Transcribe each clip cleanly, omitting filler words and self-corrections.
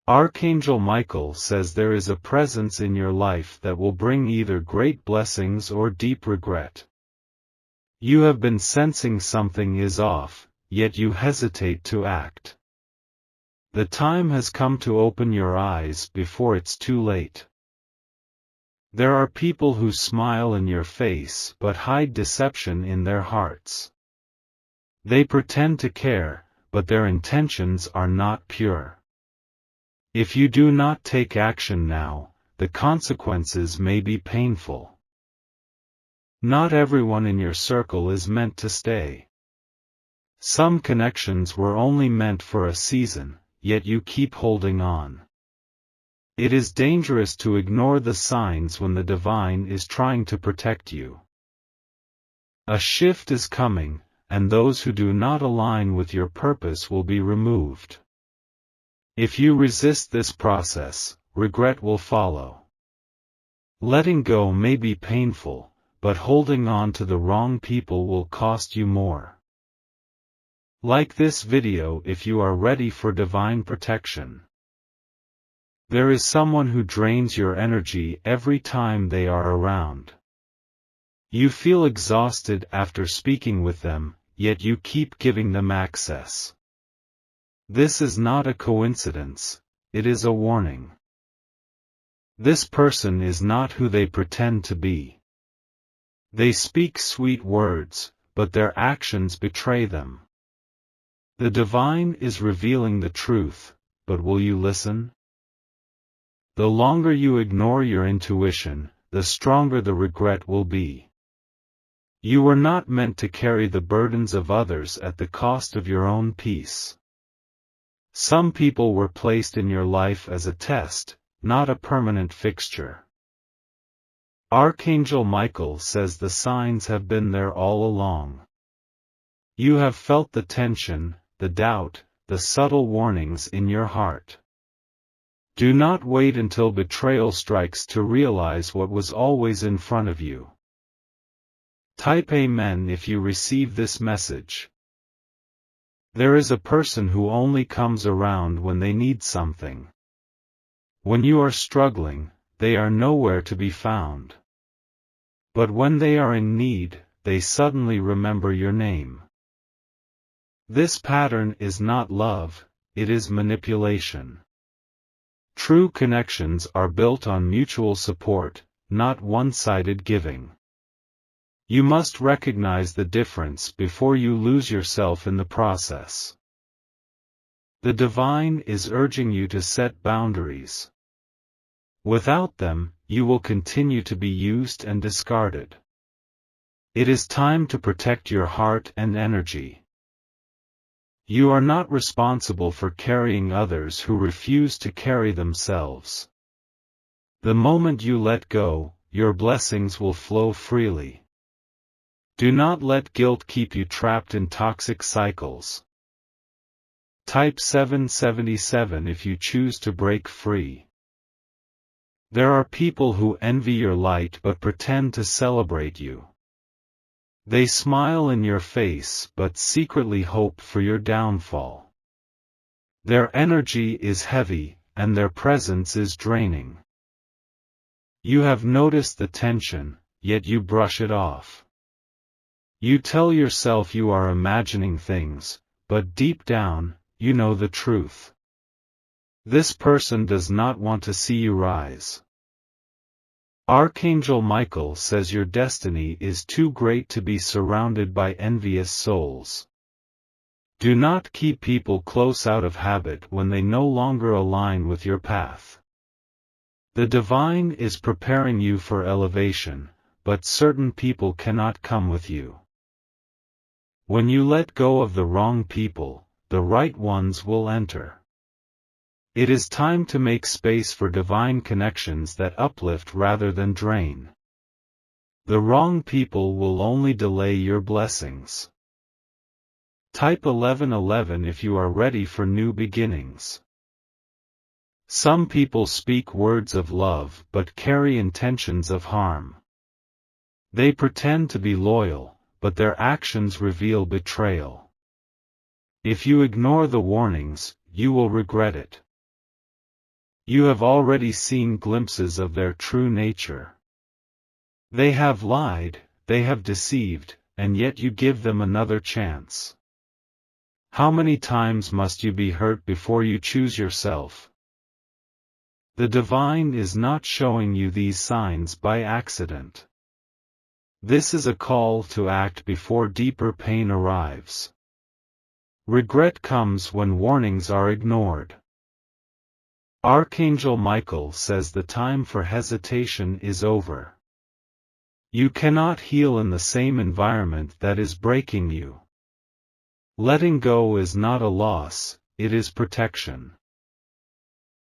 Archangel Michael says there is a presence in your life that will bring either great blessings or deep regret. You have been sensing something is off, yet you hesitate to act. The time has come to open your eyes before it's too late. There are people who smile in your face but hide deception in their hearts. They pretend to care, but their intentions are not pure. If you do not take action now, the consequences may be painful. Not everyone in your circle is meant to stay. Some connections were only meant for a season, yet you keep holding on. It is dangerous to ignore the signs when the divine is trying to protect you. A shift is coming, and those who do not align with your purpose will be removed. If you resist this process, regret will follow. Letting go may be painful, but holding on to the wrong people will cost you more. Like this video if you are ready for divine protection. There is someone who drains your energy every time they are around. You feel exhausted after speaking with them, yet you keep giving them access. This is not a coincidence, it is a warning. This person is not who they pretend to be. They speak sweet words, but their actions betray them. The divine is revealing the truth, but will you listen? The longer you ignore your intuition, the stronger the regret will be. You were not meant to carry the burdens of others at the cost of your own peace. Some people were placed in your life as a test, not a permanent fixture. Archangel Michael says the signs have been there all along. You have felt the tension, the doubt, the subtle warnings in your heart. Do not wait until betrayal strikes to realize what was always in front of you. Type Amen if you receive this message. There is a person who only comes around when they need something. When you are struggling, they are nowhere to be found. But when they are in need, they suddenly remember your name. This pattern is not love, it is manipulation. True connections are built on mutual support, not one-sided giving. You must recognize the difference before you lose yourself in the process. The divine is urging you to set boundaries. Without them, you will continue to be used and discarded. It is time to protect your heart and energy. You are not responsible for carrying others who refuse to carry themselves. The moment you let go, your blessings will flow freely. Do not let guilt keep you trapped in toxic cycles. Type 777 if you choose to break free. There are people who envy your light but pretend to celebrate you. They smile in your face but secretly hope for your downfall. Their energy is heavy, and their presence is draining. You have noticed the tension, yet you brush it off. You tell yourself you are imagining things, but deep down, you know the truth. This person does not want to see you rise. Archangel Michael says your destiny is too great to be surrounded by envious souls. Do not keep people close out of habit when they no longer align with your path. The divine is preparing you for elevation, but certain people cannot come with you. When you let go of the wrong people, the right ones will enter. It is time to make space for divine connections that uplift rather than drain. The wrong people will only delay your blessings. Type 1111 if you are ready for new beginnings. Some people speak words of love but carry intentions of harm. They pretend to be loyal, but their actions reveal betrayal. If you ignore the warnings, you will regret it. You have already seen glimpses of their true nature. They have lied, they have deceived, and yet you give them another chance. How many times must you be hurt before you choose yourself? The divine is not showing you these signs by accident. This is a call to act before deeper pain arrives. Regret comes when warnings are ignored. Archangel Michael says the time for hesitation is over. You cannot heal in the same environment that is breaking you. Letting go is not a loss, it is protection.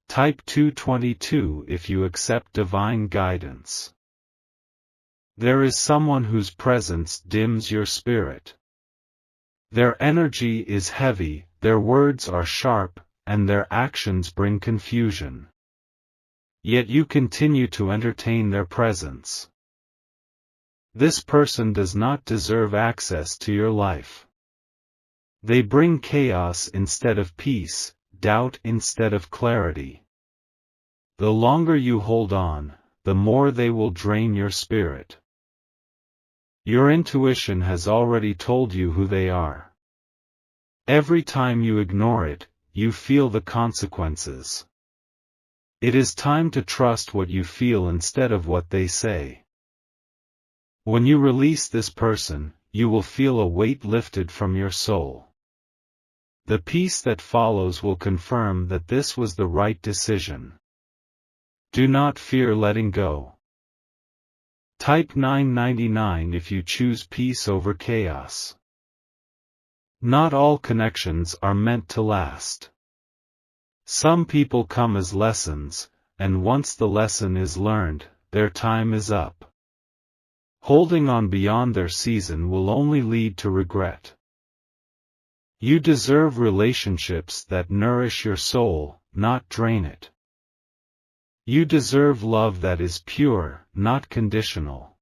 Type 222 if you accept divine guidance. There is someone whose presence dims your spirit. Their energy is heavy, their words are sharp, and their actions bring confusion. Yet you continue to entertain their presence. This person does not deserve access to your life. They bring chaos instead of peace, doubt instead of clarity. The longer you hold on, the more they will drain your spirit. Your intuition has already told you who they are. Every time you ignore it, you feel the consequences. It is time to trust what you feel instead of what they say. When you release this person, you will feel a weight lifted from your soul. The peace that follows will confirm that this was the right decision. Do not fear letting go. Type 999 if you choose peace over chaos. Not all connections are meant to last. Some people come as lessons, and once the lesson is learned, their time is up. Holding on beyond their season will only lead to regret. You deserve relationships that nourish your soul, not drain it. You deserve love that is pure, not conditional.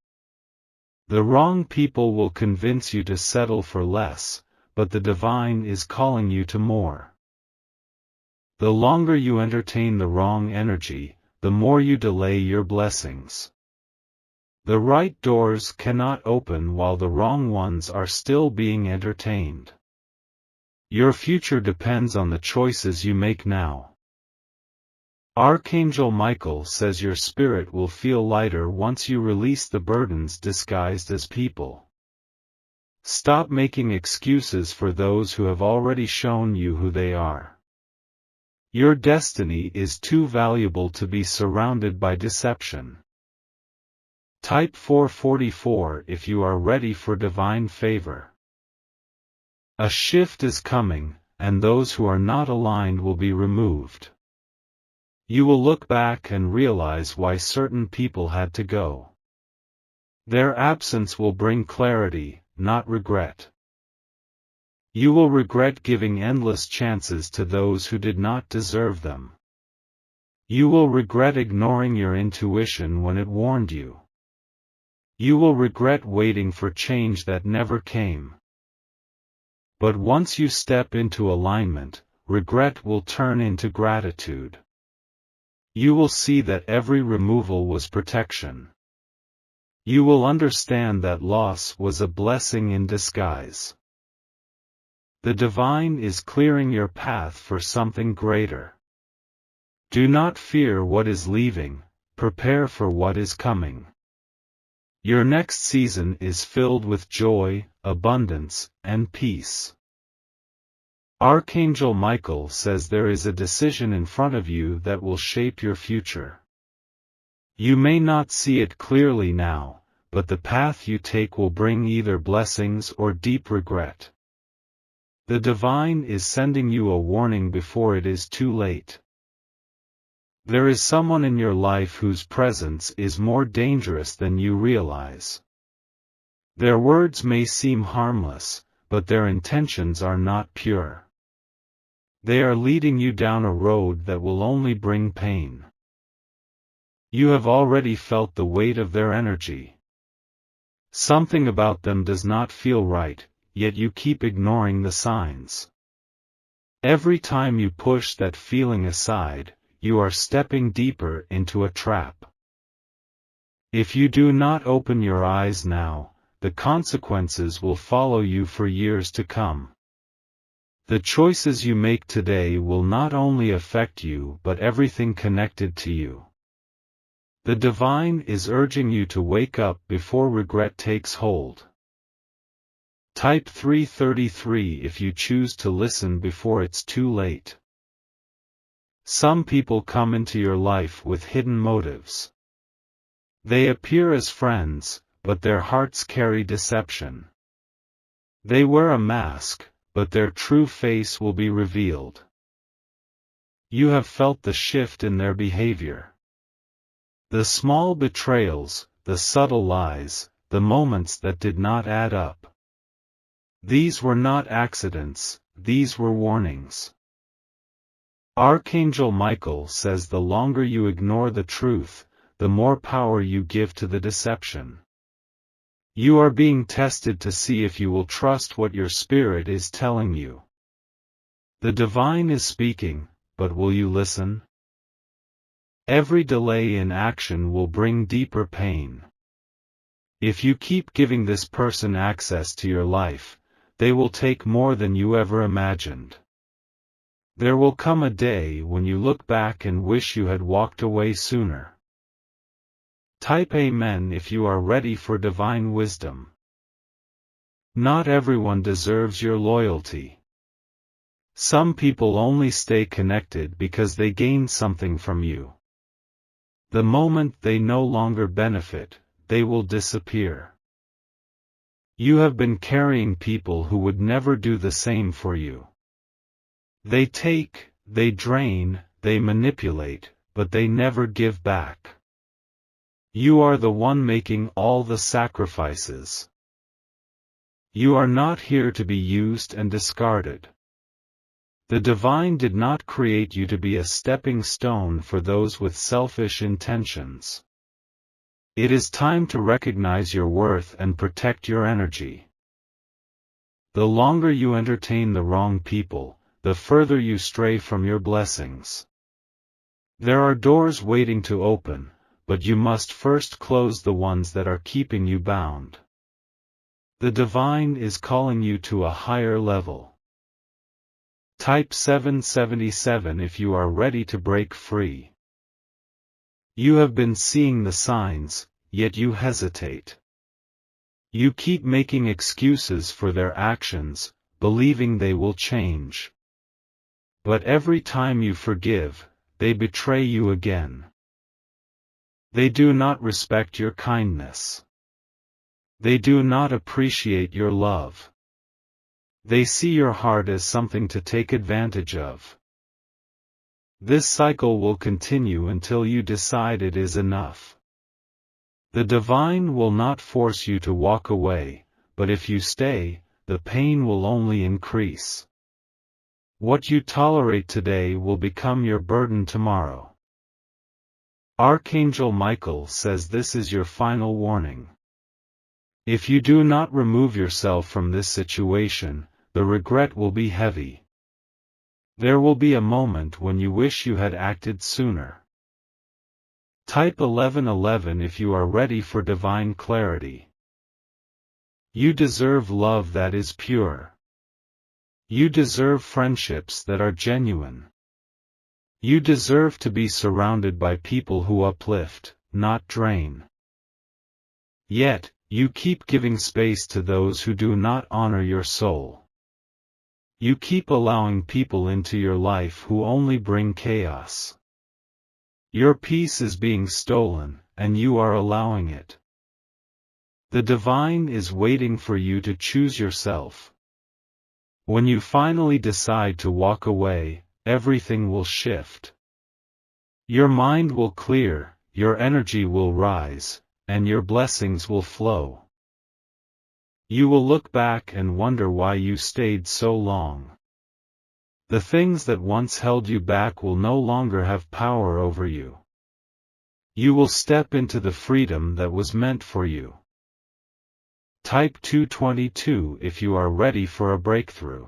The wrong people will convince you to settle for less, but the divine is calling you to more. The longer you entertain the wrong energy, the more you delay your blessings. The right doors cannot open while the wrong ones are still being entertained. Your future depends on the choices you make now. Archangel Michael says your spirit will feel lighter once you release the burdens disguised as people. Stop making excuses for those who have already shown you who they are. Your destiny is too valuable to be surrounded by deception. Type 444 if you are ready for divine favor. A shift is coming, and those who are not aligned will be removed. You will look back and realize why certain people had to go. Their absence will bring clarity, not regret. You will regret giving endless chances to those who did not deserve them. You will regret ignoring your intuition when it warned you. You will regret waiting for change that never came. But once you step into alignment, regret will turn into gratitude. You will see that every removal was protection. You will understand that loss was a blessing in disguise. The divine is clearing your path for something greater. Do not fear what is leaving, prepare for what is coming. Your next season is filled with joy, abundance, and peace. Archangel Michael says there is a decision in front of you that will shape your future. You may not see it clearly now, but the path you take will bring either blessings or deep regret. The divine is sending you a warning before it is too late. There is someone in your life whose presence is more dangerous than you realize. Their words may seem harmless, but their intentions are not pure. They are leading you down a road that will only bring pain. You have already felt the weight of their energy. Something about them does not feel right, yet you keep ignoring the signs. Every time you push that feeling aside, you are stepping deeper into a trap. If you do not open your eyes now, the consequences will follow you for years to come. The choices you make today will not only affect you but everything connected to you. The divine is urging you to wake up before regret takes hold. Type 333 if you choose to listen before it's too late. Some people come into your life with hidden motives. They appear as friends, but their hearts carry deception. They wear a mask, but their true face will be revealed. You have felt the shift in their behavior. The small betrayals, the subtle lies, the moments that did not add up. These were not accidents, these were warnings. Archangel Michael says the longer you ignore the truth, the more power you give to the deception. You are being tested to see if you will trust what your spirit is telling you. The divine is speaking, but will you listen? Every delay in action will bring deeper pain. If you keep giving this person access to your life, they will take more than you ever imagined. There will come a day when you look back and wish you had walked away sooner. Type Amen if you are ready for divine wisdom. Not everyone deserves your loyalty. Some people only stay connected because they gain something from you. The moment they no longer benefit, they will disappear. You have been carrying people who would never do the same for you. They take, they drain, they manipulate, but they never give back. You are the one making all the sacrifices. You are not here to be used and discarded. The divine did not create you to be a stepping stone for those with selfish intentions. It is time to recognize your worth and protect your energy. The longer you entertain the wrong people, the further you stray from your blessings. There are doors waiting to open, but you must first close the ones that are keeping you bound. The divine is calling you to a higher level. Type 777 if you are ready to break free. You have been seeing the signs, yet you hesitate. You keep making excuses for their actions, believing they will change. But every time you forgive, they betray you again. They do not respect your kindness. They do not appreciate your love. They see your heart as something to take advantage of. This cycle will continue until you decide it is enough. The divine will not force you to walk away, but if you stay, the pain will only increase. What you tolerate today will become your burden tomorrow. Archangel Michael says this is your final warning. If you do not remove yourself from this situation, the regret will be heavy. There will be a moment when you wish you had acted sooner. Type 1111 if you are ready for divine clarity. You deserve love that is pure. You deserve friendships that are genuine. You deserve to be surrounded by people who uplift, not drain. Yet, you keep giving space to those who do not honor your soul. You keep allowing people into your life who only bring chaos. Your peace is being stolen, and you are allowing it. The divine is waiting for you to choose yourself. When you finally decide to walk away, everything will shift. Your mind will clear, your energy will rise, and your blessings will flow. You will look back and wonder why you stayed so long. The things that once held you back will no longer have power over you. You will step into the freedom that was meant for you. Type 222 if you are ready for a breakthrough.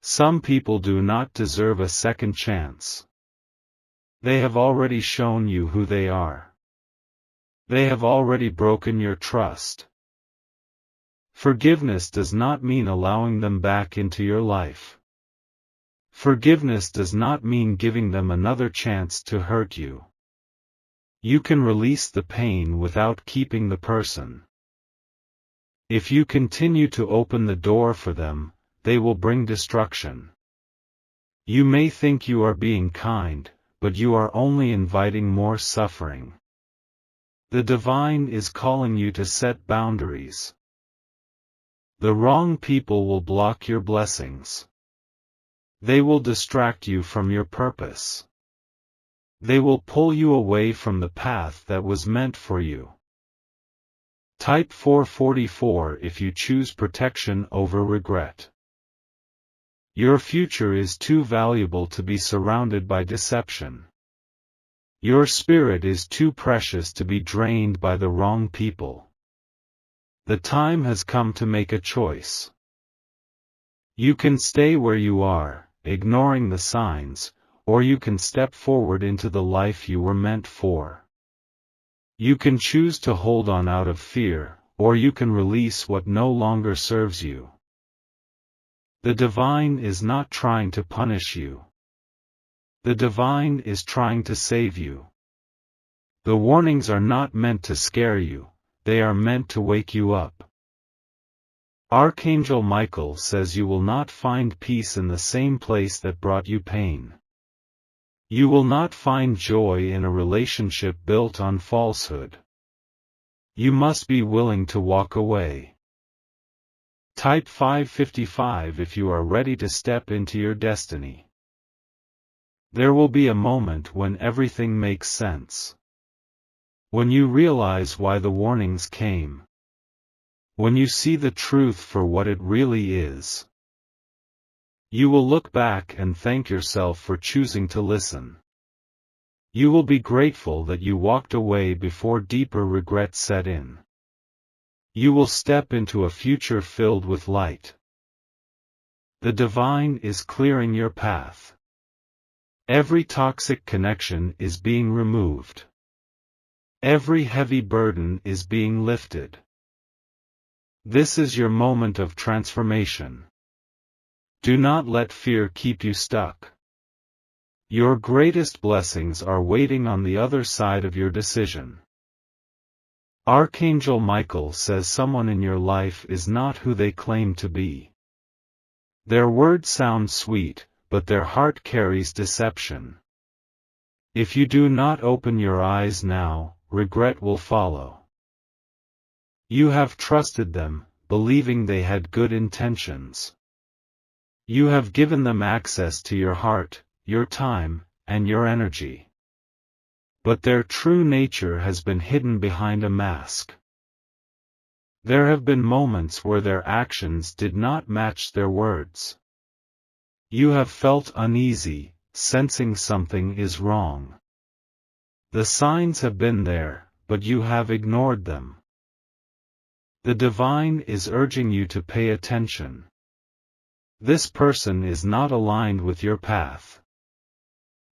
Some people do not deserve a second chance. They have already shown you who they are. They have already broken your trust. Forgiveness does not mean allowing them back into your life. Forgiveness does not mean giving them another chance to hurt you. You can release the pain without keeping the person. If you continue to open the door for them, they will bring destruction. You may think you are being kind, but you are only inviting more suffering. The divine is calling you to set boundaries. The wrong people will block your blessings. They will distract you from your purpose. They will pull you away from the path that was meant for you. Type 444 if you choose protection over regret. Your future is too valuable to be surrounded by deception. Your spirit is too precious to be drained by the wrong people. The time has come to make a choice. You can stay where you are, ignoring the signs, or you can step forward into the life you were meant for. You can choose to hold on out of fear, or you can release what no longer serves you. The divine is not trying to punish you. The divine is trying to save you. The warnings are not meant to scare you, they are meant to wake you up. Archangel Michael says you will not find peace in the same place that brought you pain. You will not find joy in a relationship built on falsehood. You must be willing to walk away. Type 555 if you are ready to step into your destiny. There will be a moment when everything makes sense. When you realize why the warnings came. When you see the truth for what it really is. You will look back and thank yourself for choosing to listen. You will be grateful that you walked away before deeper regret set in. You will step into a future filled with light. The divine is clearing your path. Every toxic connection is being removed. Every heavy burden is being lifted. This is your moment of transformation. Do not let fear keep you stuck. Your greatest blessings are waiting on the other side of your decision. Archangel Michael says someone in your life is not who they claim to be. Their words sound sweet, but their heart carries deception. If you do not open your eyes now, regret will follow. You have trusted them, believing they had good intentions. You have given them access to your heart, your time, and your energy. But their true nature has been hidden behind a mask. There have been moments where their actions did not match their words. You have felt uneasy, sensing something is wrong. The signs have been there, but you have ignored them. The divine is urging you to pay attention. This person is not aligned with your path.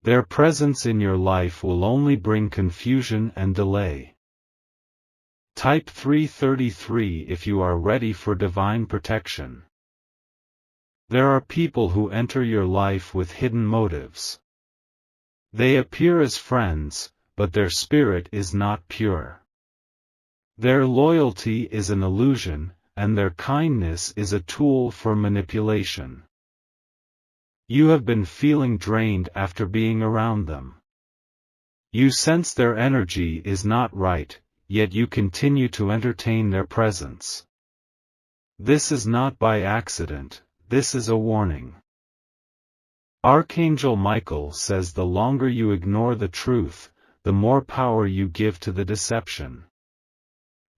Their presence in your life will only bring confusion and delay. Type 333 if you are ready for divine protection. There are people who enter your life with hidden motives. They appear as friends, but their spirit is not pure. Their loyalty is an illusion, and their kindness is a tool for manipulation. You have been feeling drained after being around them. You sense their energy is not right, yet you continue to entertain their presence. This is not by accident, this is a warning. Archangel Michael says the longer you ignore the truth, the more power you give to the deception.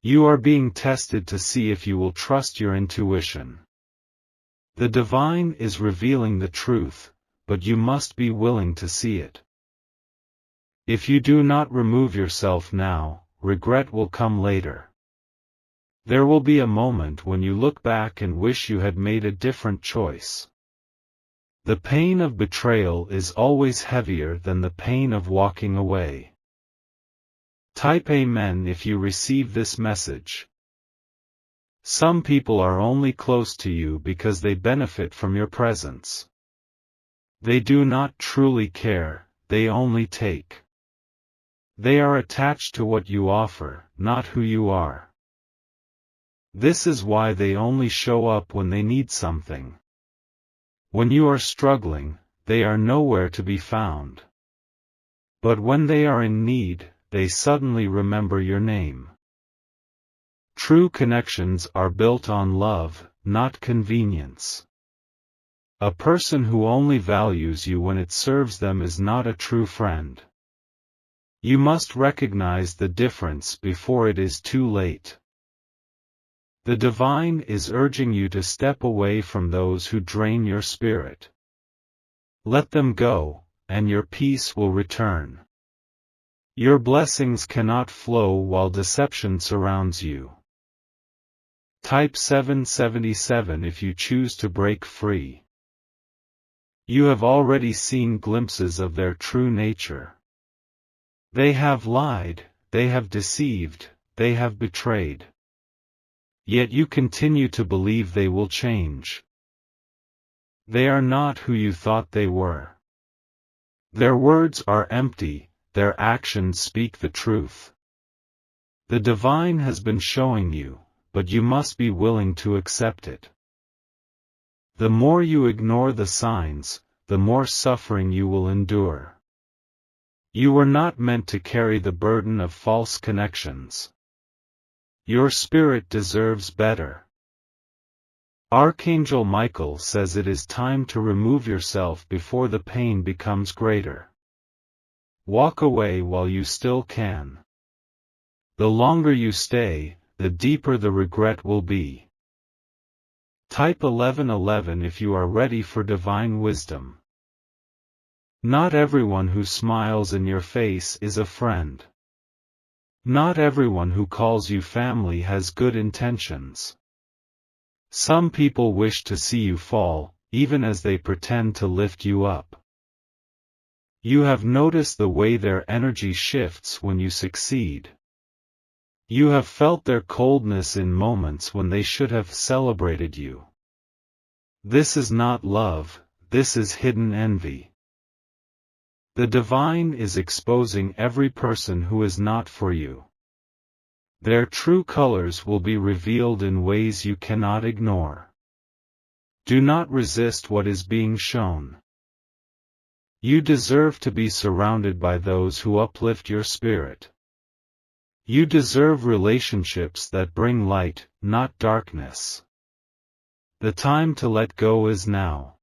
You are being tested to see if you will trust your intuition. The divine is revealing the truth, but you must be willing to see it. If you do not remove yourself now, regret will come later. There will be a moment when you look back and wish you had made a different choice. The pain of betrayal is always heavier than the pain of walking away. Type Amen if you receive this message. Some people are only close to you because they benefit from your presence. They do not truly care, they only take. They are attached to what you offer, not who you are. This is why they only show up when they need something. When you are struggling, they are nowhere to be found. But when they are in need, they suddenly remember your name. True connections are built on love, not convenience. A person who only values you when it serves them is not a true friend. You must recognize the difference before it is too late. The divine is urging you to step away from those who drain your spirit. Let them go, and your peace will return. Your blessings cannot flow while deception surrounds you. Type 777 if you choose to break free. You have already seen glimpses of their true nature. They have lied, they have deceived, they have betrayed. Yet you continue to believe they will change. They are not who you thought they were. Their words are empty, their actions speak the truth. The divine has been showing you, but you must be willing to accept it. The more you ignore the signs, the more suffering you will endure. You were not meant to carry the burden of false connections. Your spirit deserves better. Archangel Michael says it is time to remove yourself before the pain becomes greater. Walk away while you still can. The longer you stay, the deeper the regret will be. Type 1111 if you are ready for divine wisdom. Not everyone who smiles in your face is a friend. Not everyone who calls you family has good intentions. Some people wish to see you fall, even as they pretend to lift you up. You have noticed the way their energy shifts when you succeed. You have felt their coldness in moments when they should have celebrated you. This is not love, this is hidden envy. The divine is exposing every person who is not for you. Their true colors will be revealed in ways you cannot ignore. Do not resist what is being shown. You deserve to be surrounded by those who uplift your spirit. You deserve relationships that bring light, not darkness. The time to let go is now.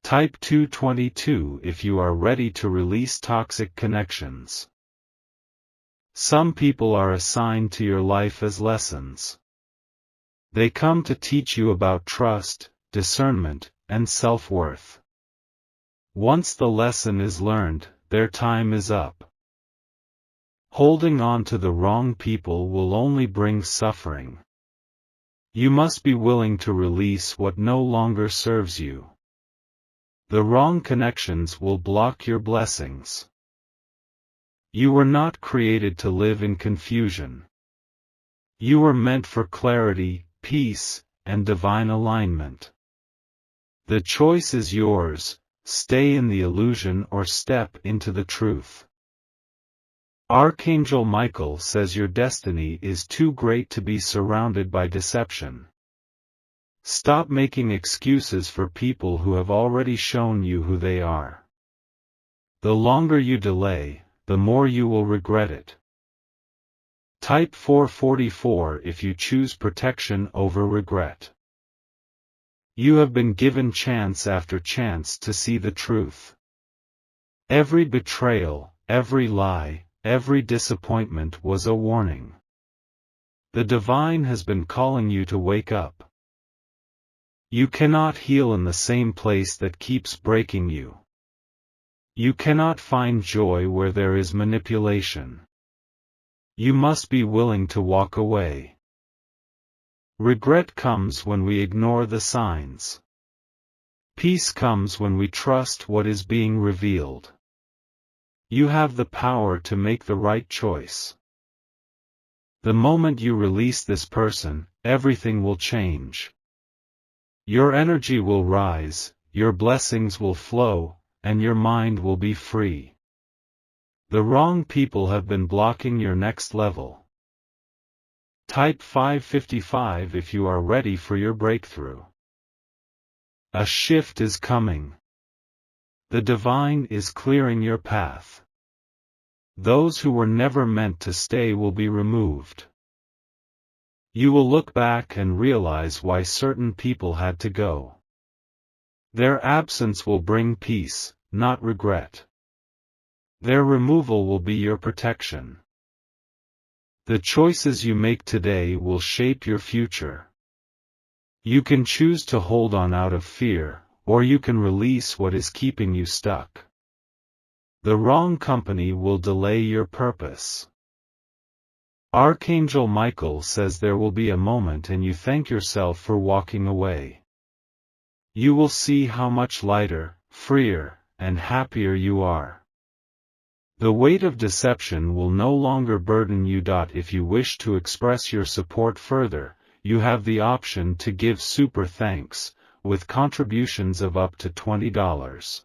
Type 222 if you are ready to release toxic connections. Some people are assigned to your life as lessons. They come to teach you about trust, discernment, and self-worth. Once the lesson is learned, their time is up. Holding on to the wrong people will only bring suffering. You must be willing to release what no longer serves you. The wrong connections will block your blessings. You were not created to live in confusion. You were meant for clarity, peace, and divine alignment. The choice is yours, stay in the illusion or step into the truth. Archangel Michael says your destiny is too great to be surrounded by deception. Stop making excuses for people who have already shown you who they are. The longer you delay, the more you will regret it. Type 444 if you choose protection over regret. You have been given chance after chance to see the truth. Every betrayal, every lie, every disappointment was a warning. The divine has been calling you to wake up. You cannot heal in the same place that keeps breaking you. You cannot find joy where there is manipulation. You must be willing to walk away. Regret comes when we ignore the signs. Peace comes when we trust what is being revealed. You have the power to make the right choice. The moment you release this person, everything will change. Your energy will rise, your blessings will flow, and your mind will be free. The wrong people have been blocking your next level. Type 555 if you are ready for your breakthrough. A shift is coming. The divine is clearing your path. Those who were never meant to stay will be removed. You will look back and realize why certain people had to go. Their absence will bring peace, not regret. Their removal will be your protection. The choices you make today will shape your future. You can choose to hold on out of fear, or you can release what is keeping you stuck. The wrong company will delay your purpose. Archangel Michael says there will be a moment and you thank yourself for walking away. You will see how much lighter, freer, and happier you are. The weight of deception will no longer burden you. If you wish to express your support further, you have the option to give super thanks, with contributions of up to $20.